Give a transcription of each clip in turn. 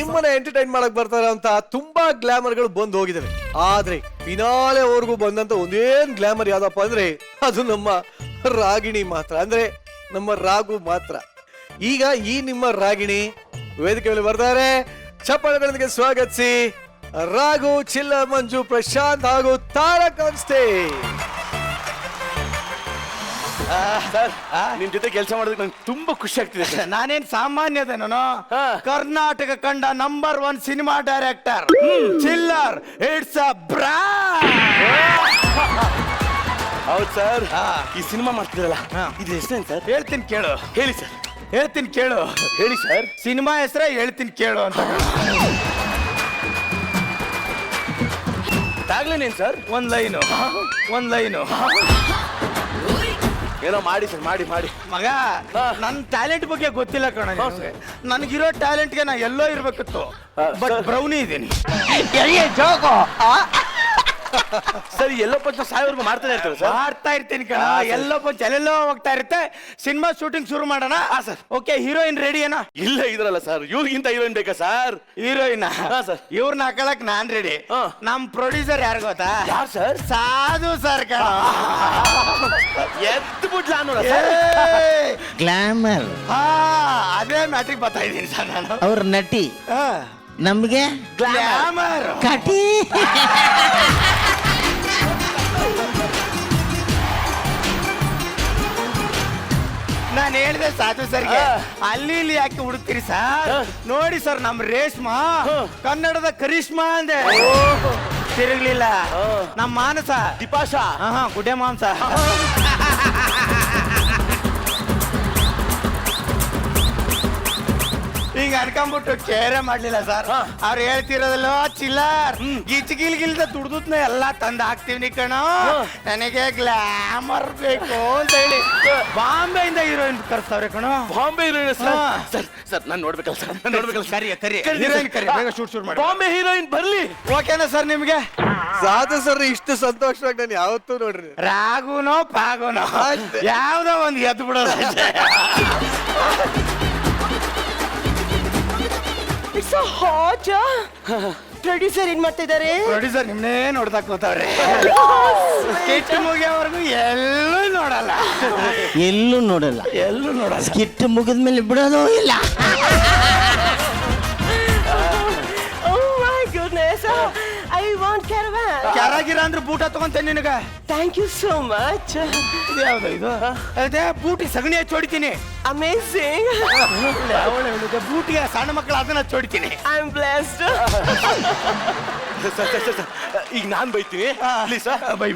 ನಿಮ್ಮನ್ನ ಎಂಟರ್ಟೈನ್ ಮಾಡಕ್ ಬರ್ತಾರೆ ಅಂತ ತುಂಬಾ ಗ್ಲಾಮರ್ಗಳು ಬಂದು ಹೋಗಿದಾವೆ. ಆದ್ರೆ ಫಿನಾಲೆವರೆಗೂ ಬಂದಂತ ಒಂದೇನ್ ಗ್ಲಾಮರ್ ಯಾವ್ದಪ್ಪ ಅಂದ್ರೆ ಅದು ನಮ್ಮ ರಾಗಿಣಿ ಮಾತ್ರ, ಅಂದ್ರೆ ನಮ್ಮ ರಾಗು ಮಾತ್ರ. ಈಗ ಈ ನಿಮ್ಮ ರಾಗಿಣಿ ವೇದಿಕೆ ಮೇಲೆ ಬರ್ತಾರೆ. ಚಪ್ಪಾಳೆಗಳೊಂದಿಗೆ ಸ್ವಾಗತಿಸಿ ರಾಘು, ಚಿಲ್ಲ, ಮಂಜು, ಪ್ರಶಾಂತ್ ಹಾಗೂ ತಾರಕ್ ಆನ್ ಸ್ಟೇಜ್. ಸರ್, ನಿಮ್ ಜೊತೆ ಕೆಲಸ ಮಾಡೋದಕ್ಕೆ ನಂಗೆ ತುಂಬಾ ಖುಷಿ ಆಗ್ತಿದೆ. ನಾನೇನ್ ಸಾಮಾನ್ಯದೇನೋ, ಕರ್ನಾಟಕ ಕಂಡ ನಂಬರ್ 1 ಸಿನಿಮಾ ಡೈರೆಕ್ಟರ್ ಚಿಲ್ಲರ್. ಇಟ್ಸ್ ಅ ಹೌದು ಸರ್. ಈ ಸಿನಿಮಾ ಮಾಡ್ತಿರಲ್ಲ, ಇದು ಹೆಸರೇನು ಸರ್? ಹೇಳ್ತೀನಿ ಕೇಳು. ಹೇಳಿ ಸರ್. ಹೇಳ್ತೀನಿ ಕೇಳು. ಹೇಳಿ ಸರ್. ಸಿನಿಮಾ ಹೆಸರೇ ಹೇಳ್ತೀನಿ ಕೇಳು ಅಂತ. Tagline sir? ಒಂದ್ ಲೈನು ಏನೋ ಮಾಡಿ ಸರ್, ಮಾಡಿ ಮಾಡಿ. ಮಗ, ನನ್ ಟ್ಯಾಲೆಂಟ್ ಬಗ್ಗೆ ಗೊತ್ತಿಲ್ಲ ಕಣ. ನನಗಿರೋ ಟ್ಯಾಲೆಂಟ್ಗೆ ನಾ ಎಲ್ಲೋ ಇರ್ಬೇಕಿತ್ತು, ಬಟ್ ಬ್ರೌನಿ ಇದೀನಿ. ಸರಿ, ಎಲ್ಲೋ ಪಂಚ ಸಾಯೋರ್ಗು ಮಾಡ್ತಾನೆ ಇರ್ತಾರೆ ಸರ್? ಮಾಡ್ತಾ ಇರ್ತೀನಿ ಕಣ. ಎಲ್ಲೋ ಪಂಚ ಎಲ್ಲೆಲ್ಲೋ ಹೋಗ್ತಾ ಇರುತ್ತೆ. ಸಿನಿಮಾ ಶೂಟಿಂಗ್ ಶುರು ಮಾಡೋಣ ಸರ್. ಓಕೆ, ಹೀರೋಯಿನ್ ರೆಡಿ ಏನಾ? ಇಲ್ಲ ಇದ್ರಲ್ಲ ಸರ್, ಇವ್ರಿಗಿಂತ ಹೀರೋಯಿನ್ ಬೇಕಾ ಸರ್? ಹೀರೋಯಿನ್ ಸರ್, ಇವ್ರನ್ನ ಹಾಕೊಳಕ್ ನಾನ್ ರೆಡಿ. ನಮ್ ಪ್ರೊಡ್ಯೂಸರ್ ಯಾರು ಗೊತ್ತಾ? ಯಾರು ಸರ್? ಸಾಧು ಸರ್ ಕಣ. ಎದ್ದು ಬಿಡ್ಲಾ ಗ್ಲಾಮರ್. ಅದೇ ಮ್ಯಾಟ್ರಿಕ್ ಬರ್ತಾ ಇದ್ದೀನಿ ಸರ್ ನಾನು. ಅವ್ರ ನಟಿ, ನಮ್ಗೆ ಗ್ಲಾಮರ್ ಕಟಿ. ನಾನು ಹೇಳಿದೆ ಸಾಧು ಸರ್ಗೆ, ಅಲ್ಲಿ ಇಲ್ಲಿ ಯಾಕೆ ಹುಡುಕ್ತೀರಿ ಸರ್? ನೋಡಿ ಸರ್, ನಮ್ ರೇಷ್ಮಾ ಕನ್ನಡದ ಕರಿಷ್ಮಾ ಅಂದೆ. ತಿರುಗ್ಲಿಲ್ಲ. ನಮ್ ಮಾನಸ ದಿಪಾಶಾ ಗುಡ್ಡೆ ಮಾಂಸ. ಹಿಂಗ ಅನ್ಕೊಂಡ್ಬಿಟ್ಟು ಕೇರೆ ಮಾಡ್ಲಿಲ್ಲ ಸರ್. ಅವ್ರು ಹೇಳ್ತಿರೋದಲ್ಲ, ಚಿಲ್ಲರ್ ಗಿಲ್ಗಿಲ್ದ ದುಡ್ದನ್ನ ಎಲ್ಲಾ ತಂದ್ ಹಾಕ್ತಿವ್ನಿ ಕಣ, ನನಗೆ ಗ್ಲಾಮರ್ ಬೇಕು ಅಂತ ಹೇಳಿ ಬಾಂಬೆಯಿಂದ ಹೀರೋಯಿನ್ ಕರ್ಸ್ತಾವ್ರೆ ಕಣ. Bombay heroine sir? ಸರ್, ನಾನು ನೋಡ್ಬೇಕಲ್ಲ ಸರ್, ನಾನು ನೋಡ್ಬೇಕಲ್ಲ. ಕರಿ ಹೀರೋಯಿನ್ ಕರಿ, ಬೇಗ ಶೂಟ್ ಮಾಡಿ. ಬಾಂಬೆ ಹೀರೋಯಿನ್ ಬರ್ಲಿ. ಓಕೆನಾ ಸರ್ ನಿಮ್ಗೆ? ಸಾಧು ಸರ್, ಇಷ್ಟು ಸಂತೋಷವಾಗಿ ನಾನು ಯಾವತ್ತೂ ನೋಡ್ರಿ. ರಾಗುನೋ ಪಾಗುನೋ ಯಾವ್ದೋ ಒಂದು ಎದ್ದು ಬಿಡೋದು. It's a hot. ಪ್ರೊಡ್ಯೂಸರ್ ಏನ್ ಮಾಡ್ತಾ ಇದ್ದಾರೆ? ಪ್ರೊಡ್ಯೂಸರ್ ನಿಮ್ನೇ ನೋಡ್ತಾ ಕೂತವ್ರೆ. ಸ್ಕಿಟ್ ಮುಗಿಯೋವರೆಗೂ ಎಲ್ಲೂ ನೋಡಲ್ಲ. ಸ್ಕಿಟ್ ಮುಗಿದ್ಮೇಲೆ ಬಿಡೋದು ಇಲ್ಲ. Oh my goodness. I want caravan. ಕ್ಯಾರಾಗಿರ ಅಂದ್ರೆ ಬೂಟ ತಗೊಂತೇನೆ ನಿನಗ. Thank you so much. ಇದು ಯಾವ್ದು ಇದು? ಅದೇ ಬೂಟಿ ಸಗಣಿ ಹಚ್ಚಿ ಹೊಡಿತೀನಿ. Amazing. ಬೂಟಿಗೆ ಸಣ್ಣ ಮಕ್ಕಳು ಅದನ್ನ ಹಚ್ಚಿ ಹೊಡಿತೀನಿ. I'm blessed. ಸರ್, ಈಗ ನಾನ್ ಬೈತೀನಿ ಪ್ಲೀಸ್ ಸರ್. ಬೈ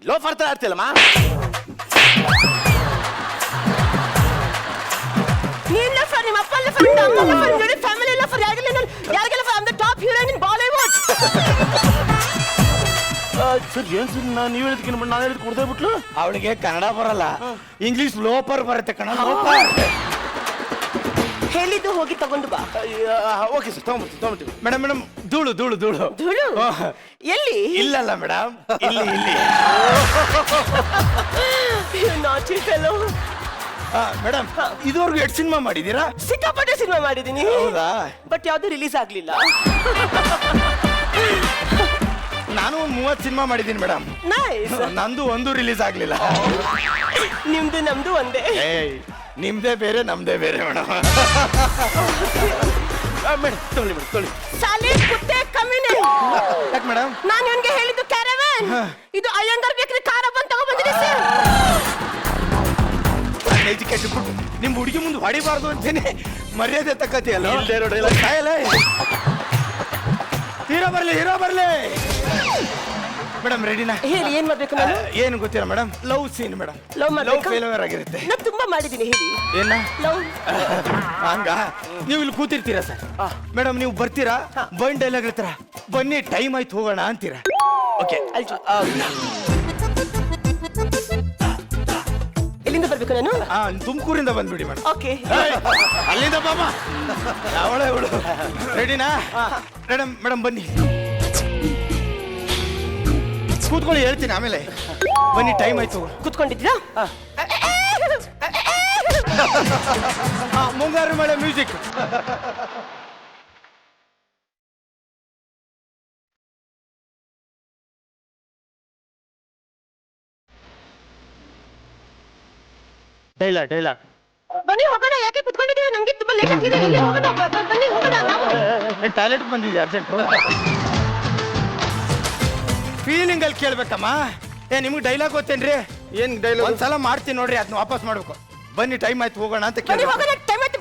ಲೋ ಫರ್ತಾ ಆಡ್ತಿಲ್ಲಮ್ಮ. ನೀನ್ ಲಫರ್, ನಿಮ್ಮ ಅಪ್ಪ ಲಫರ್, ಅಮ್ಮ ಲಫರ್, ನೋಡಿ ಫ್ಯಾಮಿಲಿ ಲಫರ್, ಯಾರಿಗೆಲ್ಲ ಲಫರ್. I'm the top heroine in Bollywood. Sir, ಏನ್ ಸರ್, ನೀವು ಹೇಳಿದ್ಕಿನ ನಾನು ಹೇಳಿದ್ ಕೊಡ್ದೇ ಬಿಟ್ಲು. ಅವಳಿಗೆ ಕನ್ನಡ ಬರಲ್ಲ, ಇಂಗ್ಲಿಷ್ ಲೋಪರ್ ಬರುತ್ತೆ ಕಣ. ಲೋಪರ್ ಹೇಳಿದ್ದು ಹೋಗಿ ತಗೊಂಡು ಬಾ. Okay sir, ತಗೊಂಡ್ಬಿಡ್ತೀವಿ. ಮೇಡಮ್ ಧೂಳು. ಧೂಳು ಎಲ್ಲಿ? ಇಲ್ಲಲ್ಲ ಮೇಡಮ್, ಇಲ್ಲಿ. You naughty fellow. ಮೇಡಮ್, ಇದುವರೆಗೂ 2 ಸಿನಿಮಾ ಮಾಡಿದೀರಾ? ಸಿಕ್ಕಾಪಟ್ಟೆ ಸಿನಿಮಾ ಮಾಡಿದೀನಿ. ಹೌದಾ? ಬಟ್ ಯಾವ್ದು ರಿಲೀಸ್ ಆಗ್ಲಿಲ್ಲ. ನಾನು 30 ಸಿನಿಮಾ ಮಾಡಿದ್ದೀನಿ ಮೇಡಮ್. ನೈಸ್. ನಂದು ಒಂದು ರಿಲೀಸ್ ಆಗ್ಲಿಲ್ಲ. ನಿಮ್ದು ನಮ್ದು ಒಂದೇ. ನಿಮ್ದೇ ಬೇರೆ, ನಮ್ದೇ ಬೇರೆ ಮೇಡಮ್. ತೊಳಿ. ಸಾಲೆ ಕುತ್ತೆ ಕಮ್ಮಿನೇ. ಯಾಕೆ ಮೇಡಮ್? ನಾನು ಇವನ್ಗೆ ಹೇಳಿದ್ದು ಕ್ಯಾರವಾನ್, ಇದು ಅಯ್ಯಂಗಾರ್ ಬೇಕ್ರಿ ಕಾರ ಬಂದು ತಗೊಂಡ್ಬಂದಿದೆ ಸರ್. ನಿಮ್ ಹುಡುಗಿ ಮುಂದೆ ಹೊಡಿಬಾರ್ದು ಅಂತೇನೆ ಮರ್ಯಾದೆ ತಕ್ಕತಿಯಲ್ಲ. ಹೀರೋ ಬರ್ಲಿ. ಮೇಡಮ್ ರೆಡಿನಾ? ಹೇಳಿ, ಏನ್ ಮಾಡ್ಬೇಕು ನಾನು? ಏನು ಗೊತ್ತಿಲ್ಲ madam, love scene madam. Love failure ಆಗಿರುತ್ತೆ. ನಾನು ತುಂಬಾ ಮಾಡಿದ್ದೀನಿ. ಹೇಳಿ ಏನ ಲವ್. ಹಂಗ ನೀವು ಇಲ್ಲಿ ಕೂತಿರ್ತೀರಾ ಸರ್ ಮೇಡಮ್, ನೀವು ಬರ್ತೀರಾ, ಬಂದ್ ಡೈಲಾಗ್ ಇರ್ತೀರಾ, ಬನ್ನಿ ಟೈಮ್ ಆಯ್ತು ಹೋಗೋಣ ಅಂತೀರಾ. ಓಕೆ, ಎಲ್ಲಿಂದ ಬರ್ಬೇಕು ನಾನು? ತುಮಕೂರಿಂದ ಬಂದ್ಬಿಡಿ ಮೇಡಮ್. ಓಕೆ. ಅಲ್ಲಿಂದ ಬಾಬಾ ಅವಳೆ ಅವಳು. ರೆಡಿನಾ ಮೇಡಮ್? ಬನ್ನಿ ಕೂತ್ಕೊಳ್ಳಿ, ಹೇಳ್ತೀನಿ ಆಮೇಲೆ. ಬನ್ನಿ, ಟೈಮ್ ಆಯ್ತು. ಕೂತ್ಕೊಂಡಿದ್ದೀರಾ? ಮುಂಗಾರು ಮಳೆ ಮ್ಯೂಸಿಕ್. ಡೈಲಾಗ್ ಬನ್ನಿ ಹೋಗೋಣ. ಯಾಕೆ ಕುತ್ಕೊಂಡಿದ್ದೀರಾ? ನಮ್ಗೆ ತುಂಬಾ ಲೇಟ್ ಆಗ್ತಿದೆ. ಎಲ್ಲಿ ಹೋಗೋಣ? ಬನ್ನಿ ಹೋಗೋಣ ನಾವು. ಟಾಯ್ಲೆಟ್ ಬಂದಿದೆ ಅರ್ಜೆಂಟ್. ಫೀಲಿಂಗ್ ಅಲ್ಲಿ ಕೇಳ್ಬೇಕಮ್ಮ. ನಿಮ್ಗೆ ಡೈಲಾಗ್ ಗೊತ್ತೇನ್ರಿ? ಏನ್ ಡೈಲಾಗ್? ಒಂದ್ಸಲ ಮಾಡ್ತೀನಿ ನೋಡ್ರಿ, ಅದನ್ನ ವಾಪಸ್ ಮಾಡ್ಬೇಕು. ಬನ್ನಿ ಟೈಮ್ ಆಯ್ತು ಹೋಗೋಣ ಅಂತ ಬನ್ನಿ ಕೇಳಿ ಹೋಗೋಣ. ಟೈಮ್ ಆಯ್ತು.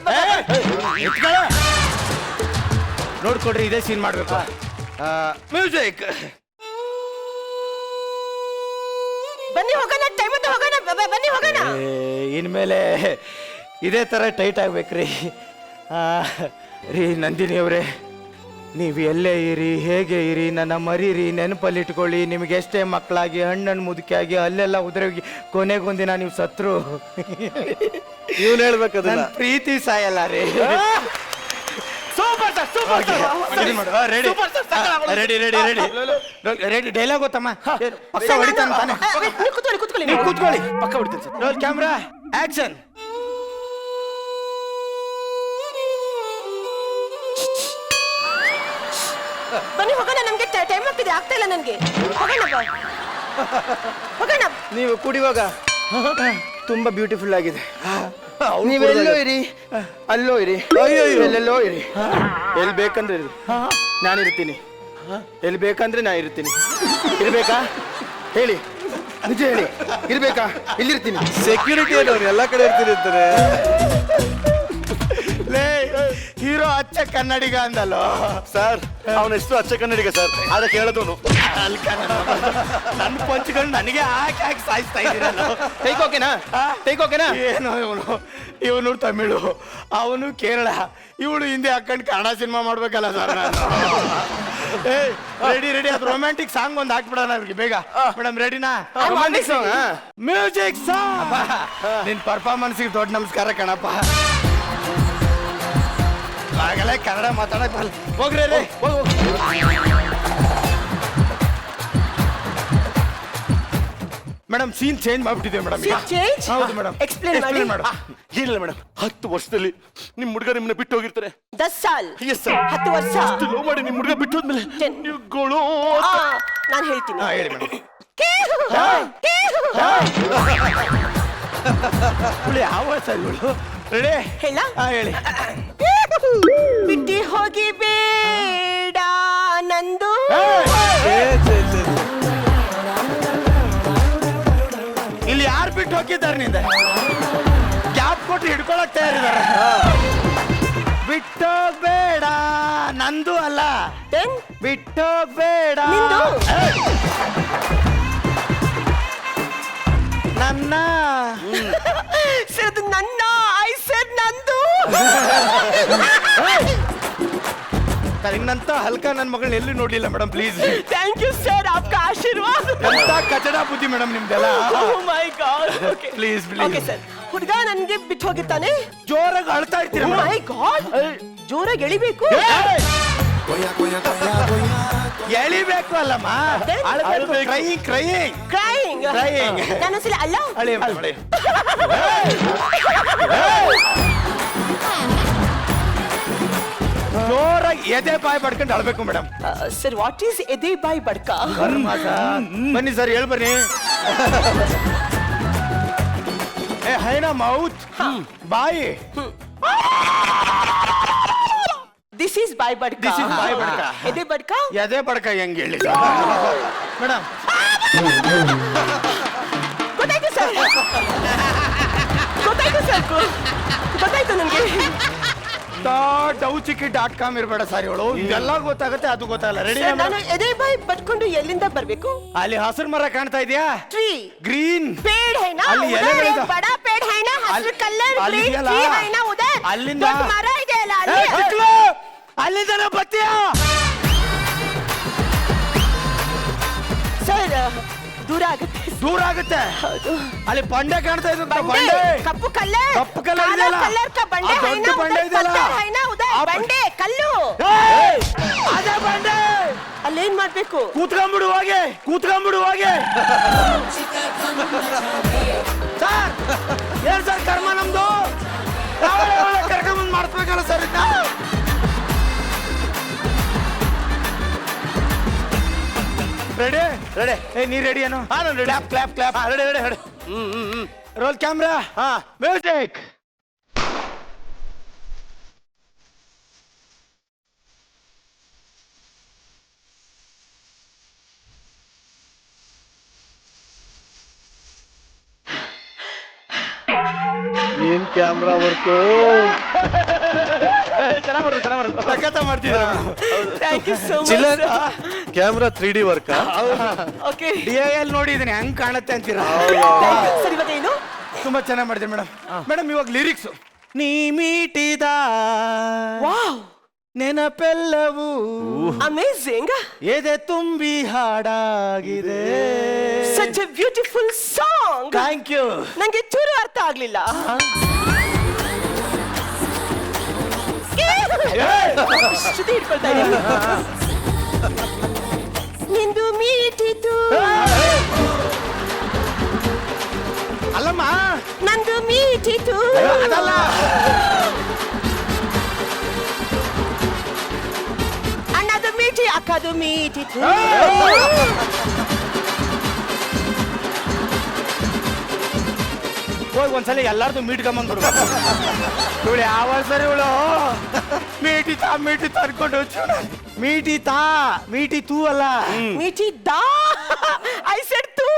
ನೋಡ್ಕೊಡ್ರಿ, ಇದೇ ಸೀನ್ ಮಾಡ್ಬೇಕು. ಮ್ಯೂಸಿಕ್. ಬನ್ನಿ ಹೋಗೋಣ. ಟೈಮ್ ಆಯ್ತು. ಹೋಗೋಣ. ಬನ್ನಿ ಹೋಗೋಣ. ಇನ್ಮೇಲೆ ಇದೇ ಥರ ಟೈಟ್ ಆಗ್ಬೇಕ್ರಿ. ರೀ ನಂದಿನಿ ಅವರೇ, ನೀವು ಎಲ್ಲೇ ಇರಿ, ಹೇಗೆ ಇರಿ, ನನ್ನ ಮರೀರಿ, ನೆನಪಲ್ಲಿಟ್ಕೊಳ್ಳಿ. ನಿಮಗೆ ಎಷ್ಟೇ ಮಕ್ಕಳಾಗಿ ಹಣ್ಣನ್ನು ಮುದುಕಿಯಾಗಿ ಅಲ್ಲೆಲ್ಲ ಉದುರೋಗಿ ಕೊನೆಗೊಂದಿನ ನೀವು ಸತ್ರು ಇವ್ನು ಹೇಳ್ಬೇಕದನ್ನ. ನನ್ನ ಪ್ರೀತಿ ಸಾಯಲ್ಲ ರೀ. ರೆಡಿ ಡೈಲಾಗ್ ಗೊತ್ತಮ್ಮ? ಪಕ್ಕ ಹೊಡಿತಾನೆ ತಾನೆ? ನೀವು ಕೂತ್ಕೊಳ್ಳಿ. ನೀವು ಕೂತ್ಕೊಳ್ಳಿ, ಪಕ್ಕ ಹೊಡಿತಾನೆ ಸರ್. Roll camera action. ಬನ್ನಿ ಹೋಗೋಣ. ನಮ್ಗೆ ಟೈಮ್ ಆಗ್ತಿದೆ. ಆಗ್ತಾ ಇಲ್ಲ ನನ್ಗೆ. ಹೋಗೋಣ. ನೀವು ಕುಡಿಯುವಾಗ ತುಂಬಾ ಬ್ಯೂಟಿಫುಲ್ ಆಗಿದೆ. ನೀವೆಲ್ಲೋ ಇರಿ, ಅಲ್ಲೋ ಇರಿ, ಎಲ್ಲೆಲ್ಲೋ ಇರಿ. ಎಲ್ಲಿ ಬೇಕಂದ್ರೆ ಇರಿ, ನಾನಿರ್ತೀನಿ. ಎಲ್ಲಿ ಬೇಕಂದ್ರೆ ನಾ ಇರ್ತೀನಿ. ಇರ್ಬೇಕಾ ಹೇಳಿ, ನಿಜ ಹೇಳಿ. ಇರ್ಬೇಕಾ? ಇಲ್ಲಿರ್ತೀನಿ. ಸೆಕ್ಯೂರಿಟಿ ಅನ್ನೋರು ಎಲ್ಲ ಕಡೆ ಇರ್ತೀನಿ ಅಂತಾರೆ. ಲೇ ಹೀರೋ ಅಚ್ಚ ಕನ್ನಡಿಗ ಅಂದಲ್ಲೋ ಸರ್, ಅವನ ಎಷ್ಟು ಅಚ್ಚ ಕನ್ನಡಿಗ ಸರ್, ಆದ್ರೆ ಕೇಳೋದವನು. ನನ್ನ ಪಂಚ್ಗಳು ನನಗೆ ಹಾಕಿ ಸಾಯಿಸ್ತಾ ಇದ್ದೀರಲ್ಲ. ಟೇಕ್ ಓಕೆನಾ? ಏನು ಇವನು ತಮಿಳು, ಅವನು ಕೇರಳ, ಇವಳು ಹಿಂದೆ ಹಾಕೊಂಡು ಕನ್ನಡ ಸಿನಿಮಾ ಮಾಡ್ಬೇಕಲ್ಲ ಸರ್ ನಾನು. ರೆಡಿ ಅದು ರೊಮ್ಯಾಂಟಿಕ್ ಸಾಂಗ್ ಒಂದು ಹಾಕ್ಬಿಡೋಣ ಅವ್ರಿಗೆ ಬೇಗ. ಮೇಡಮ್ ರೆಡಿನಾ? Romantic song, music song. ನಿನ್ ಪರ್ಫಾರ್ಮೆನ್ಸ್ಗೆ ದೊಡ್ಡ ನಮಸ್ಕಾರ ಕಣಪ್ಪ. ಆಗಲೇ ಕನ್ನಡ ಮಾತಾಡಕ್ ಬರಲ್ಲ. ಹೋಗ್ರಿ ರೀ, ಮೇಡಮ್ ಸೀನ್ ಚೇಂಜ್ ಮಾಡ್ಬಿಟ್ಟಿದೆ ಮೇಡಮ್. ಚೇಂಜ್? ಹೌದು ಮೇಡಮ್. ಎಕ್ಸ್ಪ್ಲೇನ್ ಮಾಡಿ. ಏನಿಲ್ಲ ಮೇಡಮ್, 10 ವರ್ಷದಲ್ಲಿ ನಿಮ್ ಹುಡುಗ ನಿಮ್ಮನ್ನ ಬಿಟ್ಟು ಹೋಗಿರ್ತಾರೆ. 10 ಸಾಲ್. Yes sir. 10 ವರ್ಷ ಲವ್ ಮಾಡಿ ನಿಮ್ ಹುಡುಗ ಬಿಟ್ಟು ಹೋದ್ಮೇಲೆ 10. ನೀವುಗಳು ನಾನು ಹೇಳ್ತೀನಿ. ಹೇಳಿ ಮೇಡಮ್. ಯಾವ ಸರ್ ಇವಳು? ರೆಡಿ? ಹೇಳ? ಹೇಳಿ. ಬಿಟ್ಟಿ ಹೋಗಿ ಬೇಡ ನಂದು. ಇಲ್ಲಿ ಯಾರು ಬಿಟ್ಟು ಹೋಗಿದ್ದಾರೆ ನಿಂದ? ಗ್ಯಾಪ್ ಕೊಟ್ಟು ಹಿಡ್ಕೊಳಕ್ ತಯಾರಿದ್ದಾರೆ. ಬಿಟ್ಟೋಗ್ಬೇಡ ನಂದು ಅಲ್ಲ, ಬಿಟ್ಟೋಗ್ಬೇಡ ನಿಂದು. ನನ್ನ. ಸರ್ ಅದು ನನ್ನ. ಐ ಸೆಡ್ ನಂದು. ಇನ್ನಂತ ಹಲ್ಕ ನನ್ನ ಮಗಳನ್ನ ಎಲ್ಲೂ ನೋಡ್ಲಿಲ್ಲ madam, please. Thank you sir, ಆಪ್ಕ ಆಶೀರ್ವಾದ. ಎಂತ ಕಚಡ ಬುದ್ಧಿ ಮೇಡಮ್ ನಿಮ್ದೆಲ್ಲ. Oh my god. Okay please okay sir. ಹುಡುಗ ನನ್ಗೆ ಬಿಟ್ಟು ಹೋಗಿರ್ತಾನೆ. ಜೋರಾಗಿ ಅಳ್ತಾ ಇರ್ತೀರ ಓ ಮೈ ಗಾಡ್. ಜೋರಾಗಿ ಎಳಿಬೇಕು. ಎಳಿಬೇಕು ಅಲ್ಲಮ್ಮ, ಕ್ರೈಯಿಂಗ್ ಕ್ರೈಯಿಂಗ್. Crying. ನಾನು ಸಲ ಅಲ್ಲ. ಅಳಿ. ಜೋರಾಗಿ ಎದೆ ಬಾಯಿ ಪಡ್ಕೊಂಡು ಅಳ್ಬೇಕು ಮೇಡಮ್. ಸರ್ ವಾಟ್ ಈಸ್ ಎದೆ ಬಾಯಿ ಬಡ್ಕ? ಬನ್ನಿ ಸರ್, ಹೇಳ್ ಬನ್ನಿ. ಹೈನ ಮೌತ್, ಬಾಯಿ. ದಿಸ್ ಈಸ್ ಬಾಯಿ ಬಡ್ಕ. This is ಬಾಯಿ ಬಡ್ಕ. ಎದೆ ಬಡ್ಕ. ಎದೆ ಬಡ್ಕ ಹೆಂಗ್ ಹೇಳಿ ಮೇಡಮ್? ಗೊತ್ತಾಯ್ತು ಸರ್, ಗೊತ್ತಾಯ್ತು ನನಗೆ. DowChicky.com ಇರ್ಬೇಡ ಸರ್ ಇವಳು. ಇದೆಲ್ಲ ಗೊತ್ತಾಗುತ್ತೆ, ಅದು ಗೊತ್ತಾಗಲ್ಲ. ರೆಡಿ? ನಾನು ಎದೆ ಬಾಯಿ ಬಡ್ಕೊಂಡು ಎಲ್ಲಿಂದ ಬರ್ಬೇಕು? ಅಲ್ಲಿ ಹಸಿರು ಮರ ಕಾಣ್ತಾ ಇದೆಯಾ? ಟ್ರೀ. ಗ್ರೀನ್. पेड़ है ना ಅಲ್ಲಿ ಎಲೆಗಳಿದೆ. बड़ा पेड़ है ना, हसರು कलर ಅಲ್ಲಿ ग्रीन ಇದೆಯಲ್ಲ? ट्री है ना उधर. ಅಲ್ಲಿಂದ ದೊಡ್ಡ ಮರ ಇದೆಯಲ್ಲ ಅಲ್ಲಿ. ಅಲ್ಲಿಂದ ಬತ್ತೀಯಾ? ಸರ್ ದೂರ ಆಗುತ್ತೆ. ದೂರ ಆಗುತ್ತೆ. ಅಲ್ಲಿ ಬಂಡೆ ಕಾಣ್ತಾ ಇದೆ. ಬಂಡೆ ಕಪ್ಪು ಕಲ್ಲರ್. ಕಪ್ಪು ಕಲ್ಲರ್ ಇದೆಯಲ್ಲ? ಕಲರ್ का ಬಂಡೆ ಆ है ದೊಡ್ಡ ना ಬಂಡೆ उधर, ಇದೆಯಲ್ಲ? पत्थर है ना उधर, ಆ ಬಂಡೆ ಕಲ್ಲು. ಅದೇ ಬಂಡೆ. ಅಲ್ಲೇನ್ ಮಾಡ್ಬೇಕು? ಕೂತ್ಕೊಂಡ್ಬಿಡು ಹೋಗಿ, ಸರ್. ಏನ್ ಸರ್ ಕರ್ಮ ನಮ್ದು? ಕರ್ಕೊಂಬಂದ್ ಮಾಡಿಸ್ಬೇಕಲ್ಲ ಸರ್ ಇದನ್ನ. ರೆಡಿ? ನೀ ರೆಡಿ ಏನು? ನಾನು ready. Clap. Ready. Roll camera music. ಏನ್ ಕ್ಯಾಮ್ರಾ ವರ್ಕು. ಸಖತ್ತ ಮಾಡ್ತಿದ್ರು. Thank you so much. ಚಿಲ್ಲರ್ ಕ್ಯಾಮ್ರಾ 3D ವರ್ಕ. ಓಕೆ DIL ನೋಡಿದ್ದೀನಿ ಹೆಂಗ್ ಕಾಣುತ್ತೆ ಅಂತೀರಾ. ಸರ್ ಇವಾಗ ಏನು? ತುಂಬಾ ಚೆನ್ನಾಗಿ ಮಾಡಿದೆ ಮೇಡಮ್. ಮೇಡಮ್ ಇವಾಗ ಲಿರಿಕ್ಸ್. ನೀ ಮೀಟಿದ ವಾವ್ ನೆನಪೆಲ್ಲವೂ ಅಮೇಜಿಂಗ್. ಎದೆ ತುಂಬಿ ಹಾಡಾಗಿದೆ. Such a beautiful song. Thank you. ನಂಗೆ ಚೂರು ಅರ್ಥ ಆಗ್ಲಿಲ್ಲ. ಶ್ರುತಿ ಇಟ್ಕೊಳ್ತಾ ಇದ್ದೀನಿ. ನಿಂದು ಮೀಟಿತು ಅಲ್ಲಮ್ಮ ನಂದು ಮೀಟಿತು. ಅದಲ್ಲ. ಅಣ್ಣದು ಮೀಟಿ ಅಕ್ಕದು ಮೀಟಿತು. ಹೋಗಿ ಒಂದ್ಸಲ ಎಲ್ಲಾರ್ದು ಮೀಟ್ಕೊಂಬಂದ್ಬಿಡು. ಇವಳು ಯಾವ ಸರಿ ಇವಳು ಮೀಟಿತಾ ಅನ್ಕೊಂಡು ಮೀಟಿತು ಅಲ್ಲ ಮೀಟಿ ದಾ ಐ ಸೆಡ್ ತೂ.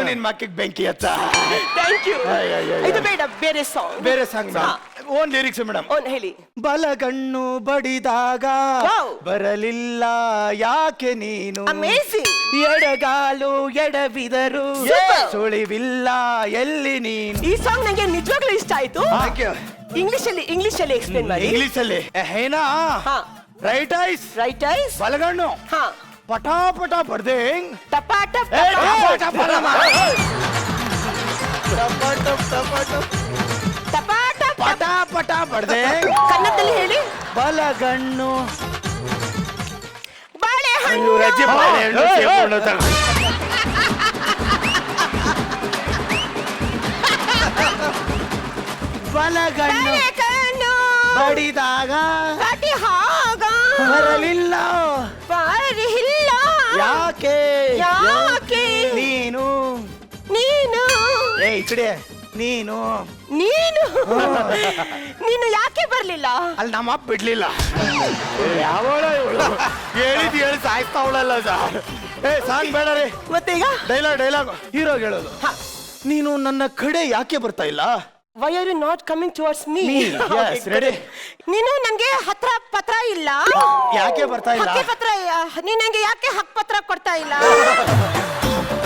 ನಿನ್ ಮಕ್ಕಳಿಗೆ ಬೆಂಕಿ ಹತ್ತ. Thank you. ಇದು ಬೇಡ, ಬೇರೆ ಸಾಂಗ್. ಬೇರೆ song own lyrics madam. Own ಹೇಳಿ. ಬಲಗಣ್ಣು ಬಡಿದಾಗ Wow. ಬರಲಿಲ್ಲ ಯಾಕೆ ನೀನು. ಅಮೇಜಿಂಗ್. ಎಡಗಾಲು ಎಡವಿದರು Super. ಸುಳಿವಿಲ್ಲ ಎಲ್ಲಿ ನೀನು. ಈ ಸಾಂಗ್ ನಂಗೆ ನಿಜವಾಗ್ಲೂ ಇಷ್ಟ ಆಯ್ತು. ಇಂಗ್ಲಿಷ್ ಅಲ್ಲಿ ಎಕ್ಸ್ಪ್ಲೇನ್ ಮಾಡಿ. ಇಂಗ್ಲಿಷ್ ಅಲ್ಲಿ ಹೇನಾ ಹಾ ರೈಟ್ ಐಸ್ ರೈಟ್ ಐಸ್. ಬಲಗಣ್ಣು ಹಾ ಪಟಾಪಟ ಬರ್ದೆ ಟಪಾಟ ಟಪಾಟ ಪಟಾಪಟ ಬರ್ದೆ. ಕನ್ನಡದಲ್ಲಿ ಹೇಳಿ. ಬಲಗಣ್ಣು ಬಾಳೆಹಣ್ಣು. ಬಲಗಣ್ಣು ಬಾಳೆಹಣ್ಣು ಬಡಿದಾಗ ಕಟಿ ಹಾಗ ಬರಲಿಲ್ಲ ಬರಲಿಲ್ಲ ಯಾಕೆ ಯಾಕೆ ನೀನು ನೀನು ಈ ಕಡೆ ನೀನು ನೀನು ನೀನು ಯಾಕೆ ಬರ್ಲಿಲ್ಲ? ಅಲ್ಲಿ ನಮ್ಮ ಅಪ್ಪ ಬಿಡ್ಲಿಲ್ಲ. ಯಾವಳ ಹೇಳಿದ್ ಹೇಳಿ ಸಾಯ್ತಾವಳಲ್ಲ ಸರ್. ಸಾಂಗ್ ಬೇಡ ರೀ. ಮತ್ತೀಗ ಡೈಲಾಗ್ ಹೀರೋಗ್ ಹೇಳೋದು. ಹಾ. ನೀನು ನನ್ನ ಕಡೆ ಯಾಕೆ ಬರ್ತಾ ಇಲ್ಲ. Why are you not coming towards me? Yes, ready. ನೀನು ನಂಗೆ ಹತ್ರ ಪತ್ರ ಇಲ್ಲ. ಯಾಕೆ ಬರ್ತಾ ಇಲ್ಲ. ಹಕ್ಕೆ ಪತ್ರ ನೀನ್ ನಂಗೆ ಯಾಕೆ ಹಕ್ ಪತ್ರ ಕೊಡ್ತಾ ಇಲ್ಲ?